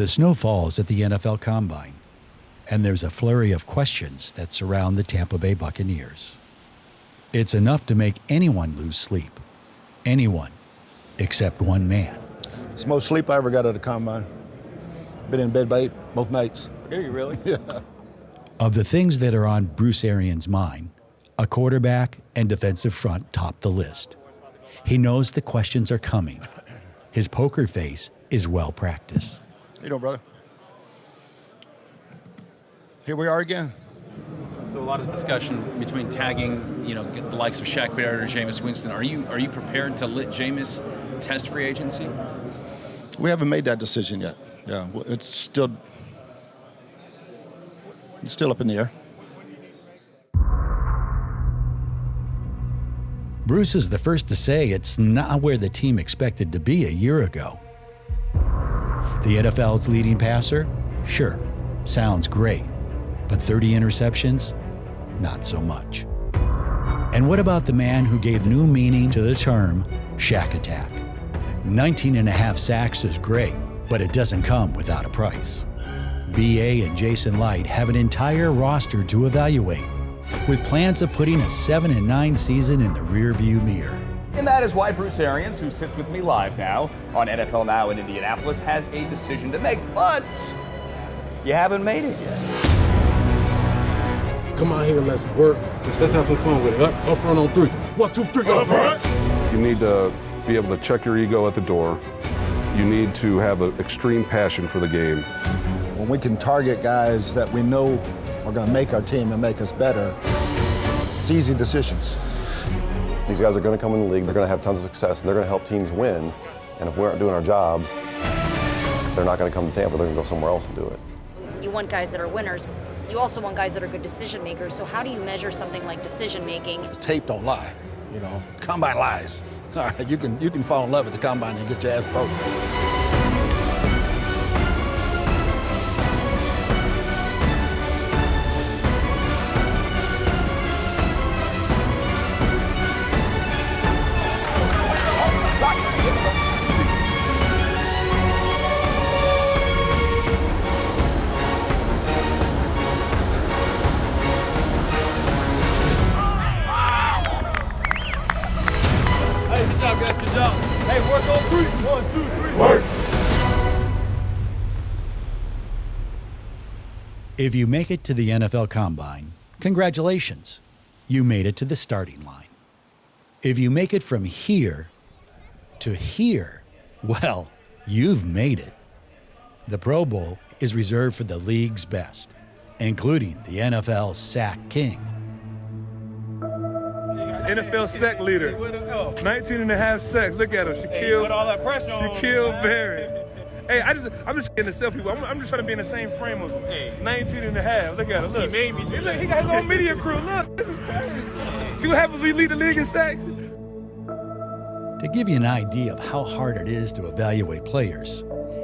The snow falls at the NFL Combine, and there's a flurry of questions that surround the Tampa Bay Buccaneers. It's enough to make anyone lose sleep. Anyone, except one man. It's the most sleep I ever got at a combine. Been in bed by both nights. Are you really? Yeah. Of the things that are on Bruce Arians' mind, a quarterback and defensive front top the list. He knows the questions are coming. His poker face is well practiced. How you doing, brother? Here we are again. So a lot of discussion between tagging, the likes of Shaq Barrett or Jameis Winston. Are you prepared to let Jameis test free agency? We haven't made that decision yet. Yeah, it's still up in the air. Bruce is the first to say it's not where the team expected to be a year ago. The NFL's leading passer? Sure, sounds great. But 30 interceptions? Not so much. And what about the man who gave new meaning to the term Shaq Attack? 19.5 sacks is great, but it doesn't come without a price. B.A. and Jason Light have an entire roster to evaluate, with plans of putting a 7-9 season in the rearview mirror. And that is why Bruce Arians, who sits with me live now on NFL Now in Indianapolis, has a decision to make. But you haven't made it yet. Come out here, let's work. Let's have some fun with it. Up front on 3. 1, 2, 3, up front. You need to be able to check your ego at the door. You need to have an extreme passion for the game. When we can target guys that we know are going to make our team and make us better, it's easy decisions. These guys are going to come in the league, they're going to have tons of success, and they're going to help teams win. And if we aren't doing our jobs, they're not going to come to Tampa, they're going to go somewhere else and do it. You want guys that are winners. You also want guys that are good decision makers. So how do you measure something like decision making? The tape don't lie, Combine lies. All right, you can fall in love with the combine and get your ass broken. Good job. Hey, work on 3. 1, 2, 3, work. If you make it to the NFL Combine, congratulations. You made it to the starting line. If you make it from here to here, well, you've made it. The Pro Bowl is reserved for the league's best, including the NFL sack king. NFL sack leader. 19.5 sacks. Look at him. Shaq Barrett. Hey, I'm just getting a selfie. I'm just trying to be in the same frame as him. 19.5. Look at him. Look. He made me. Look, he got his own media crew. Look, this is crazy. See what happens when we lead the league in sacks? To give you an idea of how hard it is to evaluate players,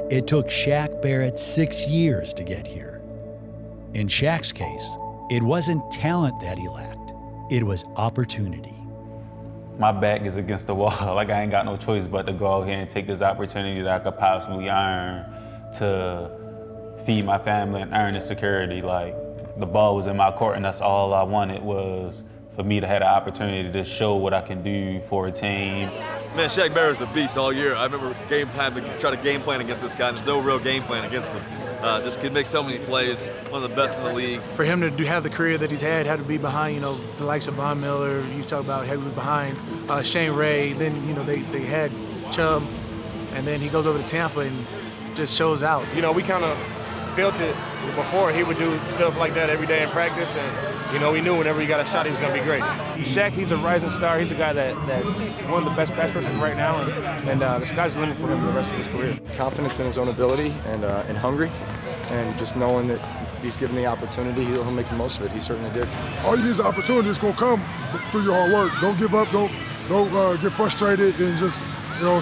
it took Shaq Barrett 6 years to get here. In Shaq's case, it wasn't talent that he lacked. It was opportunity. My back is against the wall. Like, I ain't got no choice but to go out here and take this opportunity that I could possibly earn to feed my family and earn the security. Like, the ball was in my court, and that's all I wanted was for me to have the opportunity to show what I can do for a team. Man, Shaq Barrett's a beast all year. I remember try to game plan against this guy, and there's no real game plan against him. Just can make so many plays, one of the best in the league. For him to have the career that he's had to be behind, the likes of Von Miller, you talk about how he was behind Shane Ray, then, they had Chubb, and then he goes over to Tampa and just shows out. We kind of felt it before. He would do stuff like that every day in practice, and, we knew whenever he got a shot, he was going to be great. Shaq, he's a rising star. He's a guy that's one of the best pass rushers right now, and the sky's the limit for him the rest of his career. Confidence in his own ability and hungry, and just knowing that if he's given the opportunity, he'll make the most of it. He certainly did. All you need is opportunity. It's going to come through your hard work. Don't give up. Don't get frustrated and just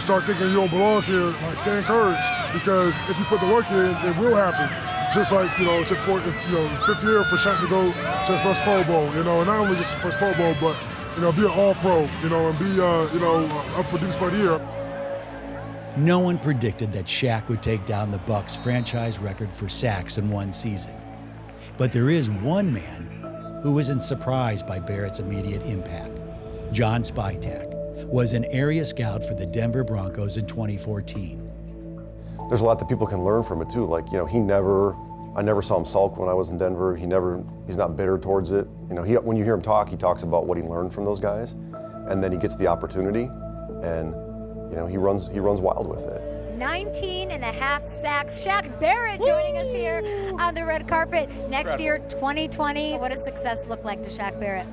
start thinking you don't belong here. Like, stay encouraged, because if you put the work in, it will happen. Just like, it took fifth year for Shaq to go to his first Pro Bowl, and not only just first Pro Bowl, but, be an All-Pro, and be, up for Defense Player of the Year. No one predicted that Shaq would take down the Bucs' franchise record for sacks in one season. But there is one man who isn't surprised by Barrett's immediate impact. John Spytak was an area scout for the Denver Broncos in 2014. There's a lot that people can learn from it too. Like, I never saw him sulk when I was in Denver. He's not bitter towards it. When you hear him talk, he talks about what he learned from those guys, and then he gets the opportunity, and he runs wild with it. 19.5 sacks. Shaq Barrett joining us here on the red carpet. Next year, 2020. What does success look like to Shaq Barrett?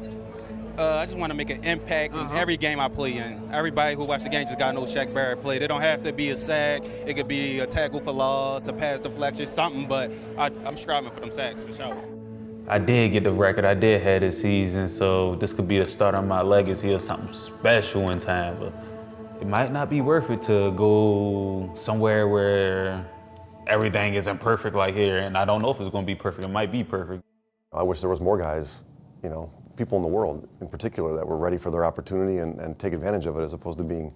I just want to make an impact in every game I play in. Everybody who watches the game just got to know Shaq Barrett play. They don't have to be a sack. It could be a tackle for loss, a pass deflection, something, but I'm striving for them sacks for sure. I did get the record. I did have this season, so this could be the start of my legacy of something special in Tampa. It might not be worth it to go somewhere where everything isn't perfect like here, and I don't know if it's going to be perfect. It might be perfect. I wish there was more guys, people in the world in particular, that were ready for their opportunity and take advantage of it, as opposed to being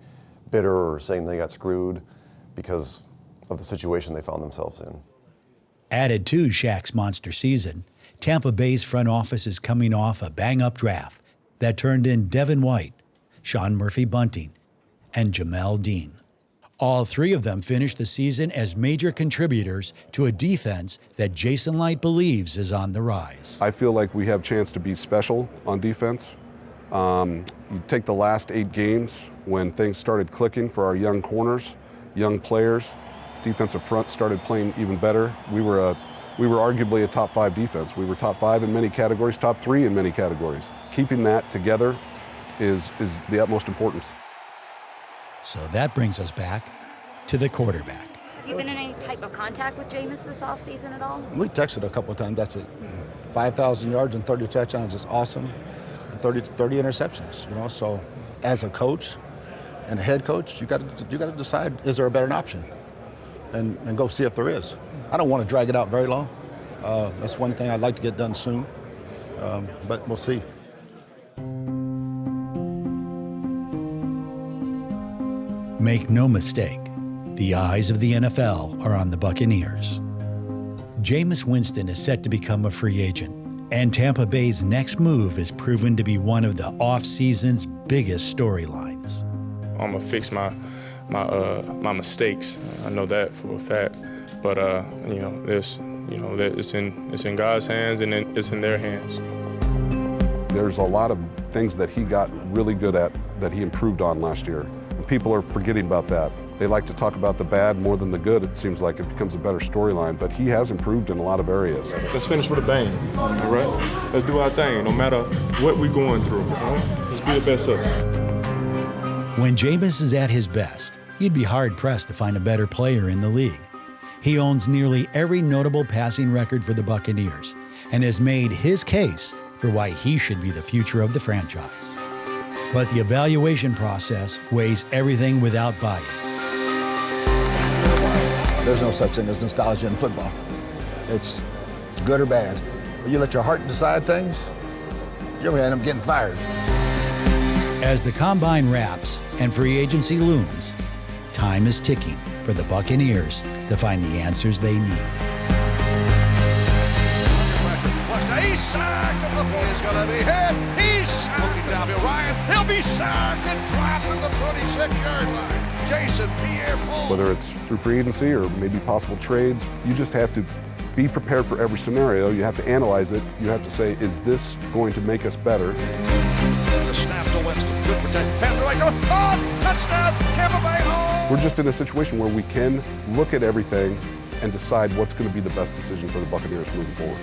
bitter or saying they got screwed because of the situation they found themselves in. Added to Shaq's monster season, Tampa Bay's front office is coming off a bang-up draft that turned in Devin White, Sean Murphy-Bunting, and Jamel Dean. All three of them finished the season as major contributors to a defense that Jason Light believes is on the rise. I feel like we have a chance to be special on defense. You take the last 8 games when things started clicking for our young corners, young players, defensive front started playing even better. We were arguably a top 5 defense. We were top 5 in many categories, top 3 in many categories. Keeping that together is the utmost importance. So that brings us back to the quarterback. Have you been in any type of contact with Jameis this offseason at all? We texted a couple of times. That's it. 5,000 yards and 30 touchdowns is awesome. And 30 interceptions. So as a coach and a head coach, you got to decide, is there a better option, and go see if there is. I don't want to drag it out very long. That's one thing I'd like to get done soon, but we'll see. Make no mistake, the eyes of the NFL are on the Buccaneers. Jameis Winston is set to become a free agent, and Tampa Bay's next move is proven to be one of the offseason's biggest storylines. I'm gonna fix my mistakes. I know that for a fact. But it's in God's hands, and it's in their hands. There's a lot of things that he got really good at that he improved on last year. People are forgetting about that. They like to talk about the bad more than the good. It seems like it becomes a better storyline, but he has improved in a lot of areas. Let's finish with a bang, all right? Let's do our thing, no matter what we're going through, all right? Let's be the best us. When Jameis is at his best, you'd be hard-pressed to find a better player in the league. He owns nearly every notable passing record for the Buccaneers and has made his case for why he should be the future of the franchise. But the evaluation process weighs everything without bias. There's no such thing as nostalgia in football. It's good or bad. When you let your heart decide things, you're gonna end up getting fired. As the combine wraps and free agency looms, time is ticking for the Buccaneers to find the answers they need. He's sacked at the 40. He's going to be hit. He's sacked. Looking downfield, Ryan. He'll be sacked and dropped at the 36-yard line. Jason Pierre-Paul. Whether it's through free agency or maybe possible trades, you just have to be prepared for every scenario. You have to analyze it. You have to say, is this going to make us better? The snap to Winston. Good protect. Pass it right. Go. Oh, touchdown. Tampa Bay home. We're just in a situation where we can look at everything and decide what's going to be the best decision for the Buccaneers moving forward.